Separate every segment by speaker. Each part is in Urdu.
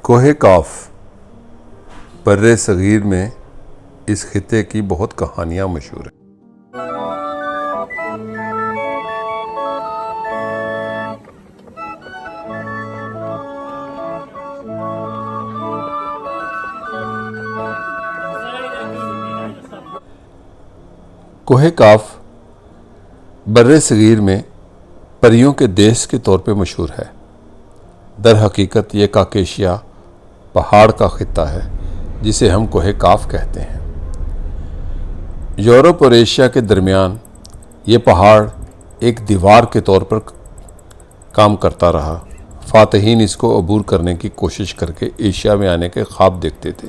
Speaker 1: کوہ کاف برِ صغیر میں اس خطے کی بہت کہانیاں مشہور ہیں۔ کوہ کاف برِ صغیر میں پریوں کے دیس کے طور پہ مشہور ہے۔ در حقیقت یہ کاکیشیا پہاڑ کا خطہ ہے جسے ہم کوہ کاف کہتے ہیں۔ یورپ اور ایشیا کے درمیان یہ پہاڑ ایک دیوار کے طور پر کام کرتا رہا۔ فاتحین اس کو عبور کرنے کی کوشش کر کے ایشیا میں آنے کے خواب دیکھتے تھے۔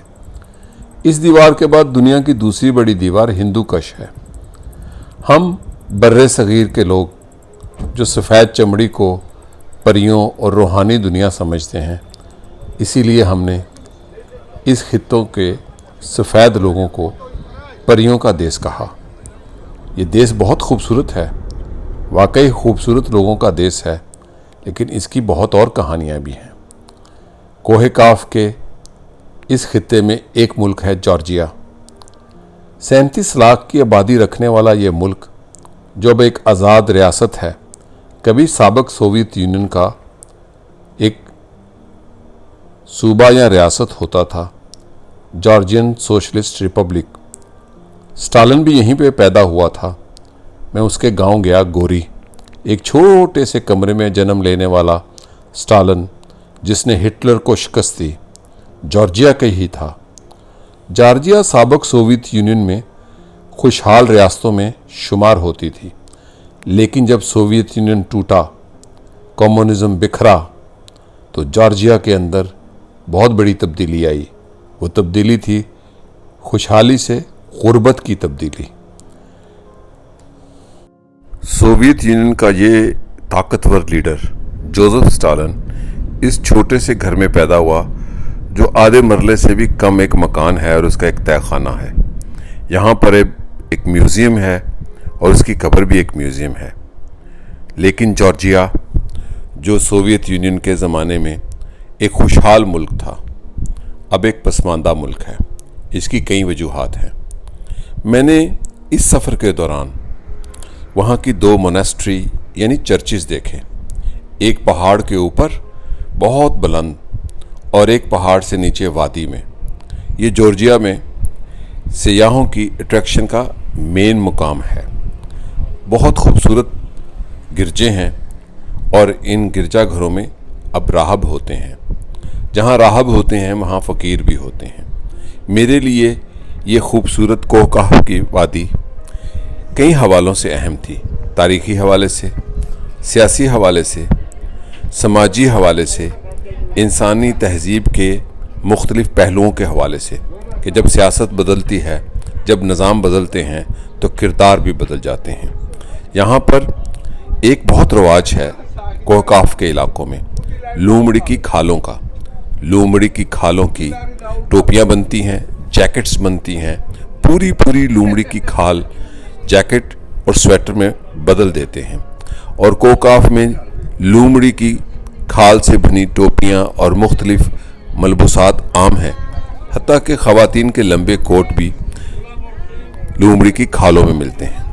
Speaker 1: اس دیوار کے بعد دنیا کی دوسری بڑی دیوار ہندو کش ہے۔ ہم برِ صغیر کے لوگ جو سفید چمڑی کو پریوں اور روحانی دنیا سمجھتے ہیں، اسی لیے ہم نے اس خطوں کے سفید لوگوں کو پریوں کا دیس کہا۔ یہ دیس بہت خوبصورت ہے، واقعی خوبصورت لوگوں کا دیس ہے، لیکن اس کی بہت اور کہانیاں بھی ہیں۔ کوہ کاف کے اس خطے میں ایک ملک ہے جارجیا۔ 37 لاکھ کی آبادی رکھنے والا یہ ملک جو اب ایک آزاد ریاست ہے، کبھی سابق سوویت یونین کا ایک صوبہ یا ریاست ہوتا تھا، جارجین سوشلسٹ ریپبلک۔ اسٹالن بھی یہیں پہ پیدا ہوا تھا۔ میں اس کے گاؤں گیا، گوری، ایک چھوٹے سے کمرے میں جنم لینے والا اسٹالن جس نے ہٹلر کو شکست دی، جارجیا کا ہی تھا۔ جارجیا سابق سوویت یونین میں خوشحال ریاستوں میں شمار ہوتی تھی، لیکن جب سوویت یونین ٹوٹا، کمیونزم بکھرا، تو جارجیا کے اندر بہت بڑی تبدیلی آئی۔ وہ تبدیلی تھی خوشحالی سے غربت کی تبدیلی۔ سوویت یونین کا یہ طاقتور لیڈر جوزف اسٹالن اس چھوٹے سے گھر میں پیدا ہوا جو آدھے مرلے سے بھی کم ایک مکان ہے اور اس کا ایک تہہ خانہ ہے۔ یہاں پر ایک میوزیم ہے اور اس کی قبر بھی ایک میوزیم ہے۔ لیکن جارجیا جو سوویت یونین کے زمانے میں ایک خوشحال ملک تھا، اب ایک پسماندہ ملک ہے۔ اس کی کئی وجوہات ہیں۔ میں نے اس سفر کے دوران وہاں کی 2 موناسٹری یعنی چرچز دیکھے، ایک پہاڑ کے اوپر بہت بلند اور ایک پہاڑ سے نیچے وادی میں۔ یہ جارجیا میں سیاحوں کی اٹریکشن کا مین مقام ہے۔ بہت خوبصورت گرجے ہیں اور ان گرجا گھروں میں اب راہب ہوتے ہیں۔ جہاں راہب ہوتے ہیں وہاں فقیر بھی ہوتے ہیں۔ میرے لیے یہ خوبصورت کوہ کاف کی وادی کئی حوالوں سے اہم تھی، تاریخی حوالے سے، سیاسی حوالے سے، سماجی حوالے سے، انسانی تہذیب کے مختلف پہلوؤں کے حوالے سے کہ جب سیاست بدلتی ہے، جب نظام بدلتے ہیں تو کردار بھی بدل جاتے ہیں۔ یہاں پر ایک بہت رواج ہے کوہ کاف کے علاقوں میں لومڑی کی کھالوں کا۔ لومڑی کی کھالوں کی ٹوپیاں بنتی ہیں، جیکٹس بنتی ہیں، پوری لومڑی کی کھال جیکٹ اور سویٹر میں بدل دیتے ہیں۔ اور کوہ کاف میں لومڑی کی کھال سے بنی ٹوپیاں اور مختلف ملبوسات عام ہیں، حتیٰ کہ خواتین کے لمبے کوٹ بھی لومڑی کی کھالوں میں ملتے ہیں۔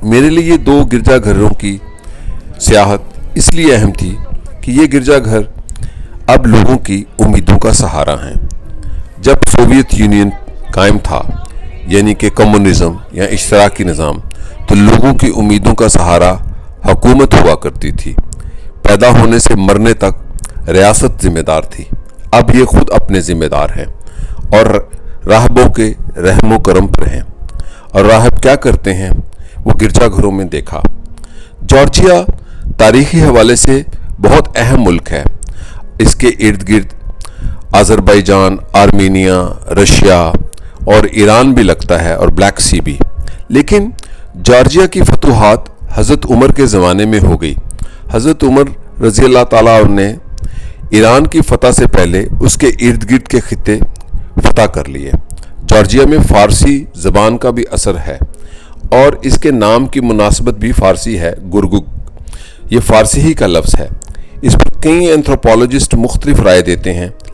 Speaker 1: میرے لیے یہ 2 گرجا گھروں کی سیاحت اس لیے اہم تھی کہ یہ گرجا گھر اب لوگوں کی امیدوں کا سہارا ہیں۔ جب سوویت یونین قائم تھا، یعنی کہ کمیونزم یا اشتراکی نظام، تو لوگوں کی امیدوں کا سہارا حکومت ہوا کرتی تھی۔ پیدا ہونے سے مرنے تک ریاست ذمہ دار تھی۔ اب یہ خود اپنے ذمہ دار ہیں اور راہبوں کے رحم و کرم پر ہیں۔ اور راہب کیا کرتے ہیں وہ گرجا گھروں میں دیکھا۔ جارجیا تاریخی حوالے سے بہت اہم ملک ہے۔ اس کے ارد گرد آذربائیجان، آرمینیا، رشیا اور ایران بھی لگتا ہے اور بلیک سی بھی۔ لیکن جارجیا کی فتوحات حضرت عمر کے زمانے میں ہو گئی۔ حضرت عمر رضی اللہ تعالیٰ عنہ نے ایران کی فتح سے پہلے اس کے ارد گرد کے خطے فتح کر لیے۔ جارجیا میں فارسی زبان کا بھی اثر ہے اور اس کے نام کی مناسبت بھی فارسی ہے، گرگک۔ یہ فارسی ہی کا لفظ ہے۔ اس پر کئی اینتھروپولوجسٹ مختلف رائے دیتے ہیں،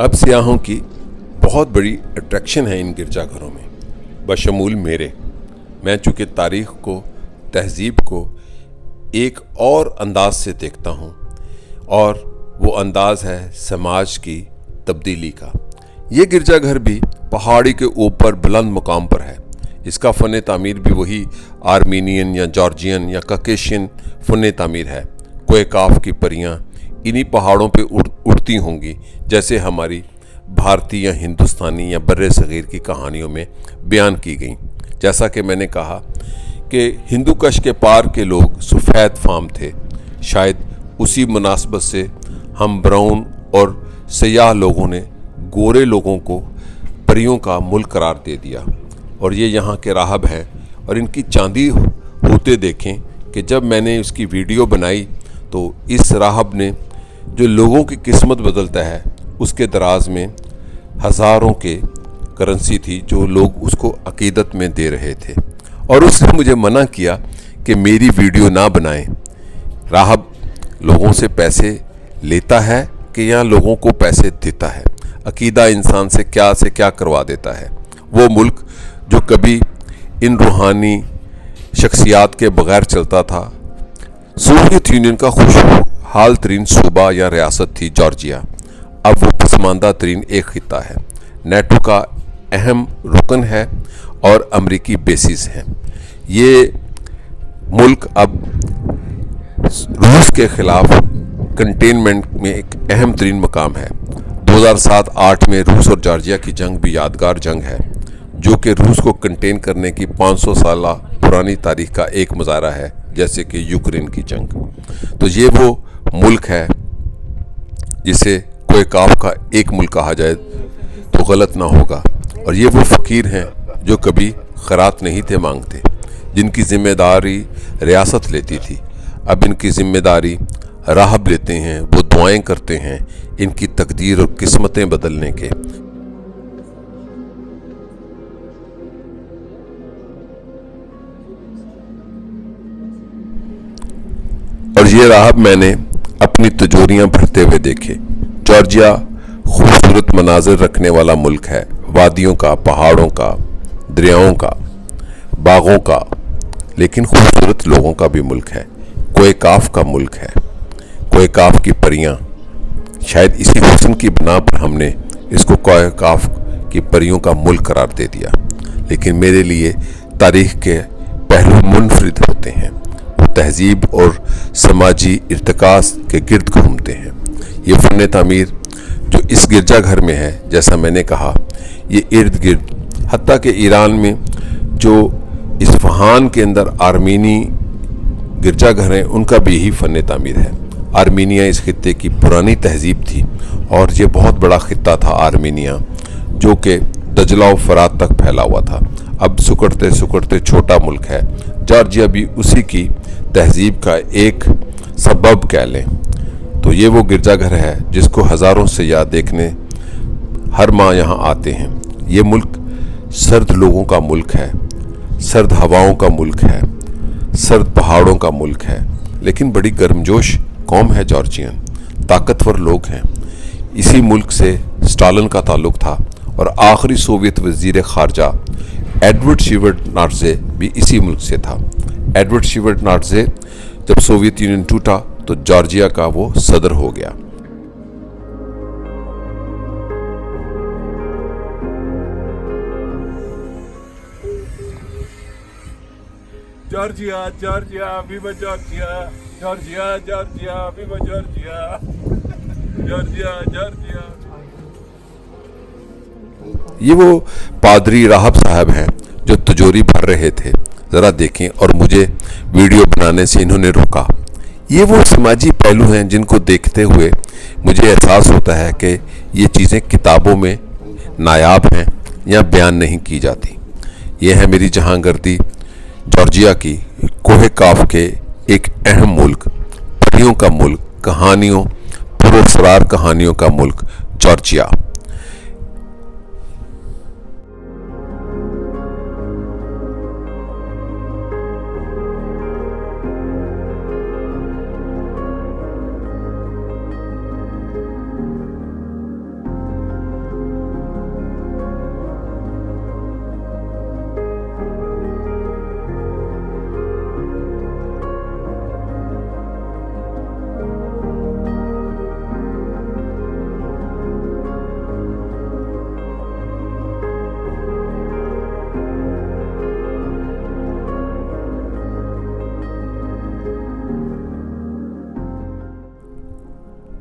Speaker 1: اب سیاحوں کی بہت بڑی اٹریکشن ہے ان گرجا گھروں میں، بشمول میرے۔ میں چونکہ تاریخ کو، تہذیب کو ایک اور انداز سے دیکھتا ہوں، اور وہ انداز ہے سماج کی تبدیلی کا۔ یہ گرجا گھر بھی پہاڑی کے اوپر بلند مقام پر ہے۔ اس کا فن تعمیر بھی وہی آرمینین یا جارجین یا کاکیشین فن تعمیر ہے۔ کوہ کاف کی پریاں انہی پہاڑوں پہ اڑتی ہوں گی، جیسے ہماری بھارتی یا ہندوستانی یا بر صغیر کی کہانیوں میں بیان کی گئیں۔ جیسا کہ میں نے کہا کہ ہندو کش کے پار کے لوگ سفید فام تھے، شاید اسی مناسبت سے ہم براؤن اور سیاہ لوگوں نے گورے لوگوں کو پریوں کا ملک قرار دے دیا، اور یہ یہاں کے راہب ہیں۔ اور ان کی چاندی ہوتے دیکھیں کہ جب میں نے اس کی ویڈیو بنائی تو اس راہب نے جو لوگوں کی قسمت بدلتا ہے، اس کے دراز میں ہزاروں کے کرنسی تھی جو لوگ اس کو عقیدت میں دے رہے تھے، اور اس نے مجھے منع کیا کہ میری ویڈیو نہ بنائیں۔ راہب لوگوں سے پیسے لیتا ہے کہ یا لوگوں کو پیسے دیتا ہے؟ عقیدہ انسان سے کیا کروا دیتا ہے۔ وہ ملک جو کبھی ان روحانی شخصیات کے بغیر چلتا تھا۔ سوویت یونین کا خوشحال ترین صوبہ یا ریاست تھی جارجیا، اب وہ پسماندہ ترین ایک خطہ ہے، نیٹو کا اہم رکن ہے اور امریکی بیسز ہیں۔ یہ ملک اب روس کے خلاف کنٹینمنٹ میں ایک اہم ترین مقام ہے۔ 2007-8 میں روس اور جارجیا کی جنگ بھی یادگار جنگ ہے، جو کہ روس کو کنٹین کرنے کی 500 سالہ پرانی تاریخ کا ایک مظاہرہ ہے، جیسے کہ یوکرین کی جنگ۔ تو یہ وہ ملک ہے جسے کوہ کاف کا ایک ملک کہا جائے تو غلط نہ ہوگا، اور یہ وہ فقیر ہیں جو کبھی خیرات نہیں تھے مانگتے، جن کی ذمہ داری ریاست لیتی تھی۔ اب ان کی ذمہ داری راہب لیتے ہیں، وہ دعائیں کرتے ہیں ان کی تقدیر اور قسمتیں بدلنے کے۔ اور یہ راہب میں نے اپنی تجوریاں بھرتے ہوئے دیکھے۔ جارجیا خوبصورت مناظر رکھنے والا ملک ہے، وادیوں کا، پہاڑوں کا، دریاؤں کا، باغوں کا، لیکن خوبصورت لوگوں کا بھی ملک ہے۔ کوہ کاف کا ملک ہے، کوہ کاف کی پریاں۔ شاید اسی حسن کی بنا پر ہم نے اس کو کوہ کاف کی پریوں کا ملک قرار دے دیا، لیکن میرے لیے تاریخ کے پہلو منفرد ہوتے ہیں، وہ تہذیب اور سماجی ارتقاء کے گرد گھومتے ہیں۔ یہ فن تعمیر جو اس گرجا گھر میں ہے، جیسا میں نے کہا، یہ ارد گرد حتیٰ کہ ایران میں جو اصفہان کے اندر آرمینی گرجا گھر ہیں، ان کا بھی یہی فن تعمیر ہے۔ آرمینیا اس خطے کی پرانی تہذیب تھی، اور یہ بہت بڑا خطہ تھا آرمینیا، جو کہ دجلہ و فرات تک پھیلا ہوا تھا۔ اب سکڑتے سکڑتے چھوٹا ملک ہے۔ جارجیا بھی اسی کی تہذیب کا ایک سبب کہہ لیں۔ تو یہ وہ گرجا گھر ہے جس کو ہزاروں سیاح دیکھنے ہر ماہ یہاں آتے ہیں۔ یہ ملک سرد لوگوں کا ملک ہے، سرد ہواؤں کا ملک ہے، سرد پہاڑوں کا ملک ہے، لیکن بڑی گرمجوش قوم ہے جارجین، طاقتور لوگ ہیں۔ اسی ملک سے اسٹالن کا تعلق تھا، اور آخری سوویت وزیر خارجہ ایڈورڈ شیورڈ ناٹزے بھی اسی ملک سے تھا۔ ایڈورڈ شیورڈ ناٹزے جب سوویت یونین ٹوٹا تو جارجیا کا وہ صدر ہو گیا۔
Speaker 2: Georgia Georgia viva Georgia Georgia Georgia viva Georgia Georgia Georgia.
Speaker 1: یہ وہ پادری راہب صاحب ہیں جو تجوری بھر رہے تھے، ذرا دیکھیں، اور مجھے ویڈیو بنانے سے انہوں نے روکا۔ یہ وہ سماجی پہلو ہیں جن کو دیکھتے ہوئے مجھے احساس ہوتا ہے کہ یہ چیزیں کتابوں میں نایاب ہیں یا بیان نہیں کی جاتی۔ یہ ہے میری جہاں گردی جارجیا کی، کوہ کاف کے ایک اہم ملک، پریوں کا ملک، کہانیوں، پراسرار کہانیوں کا ملک جارجیا۔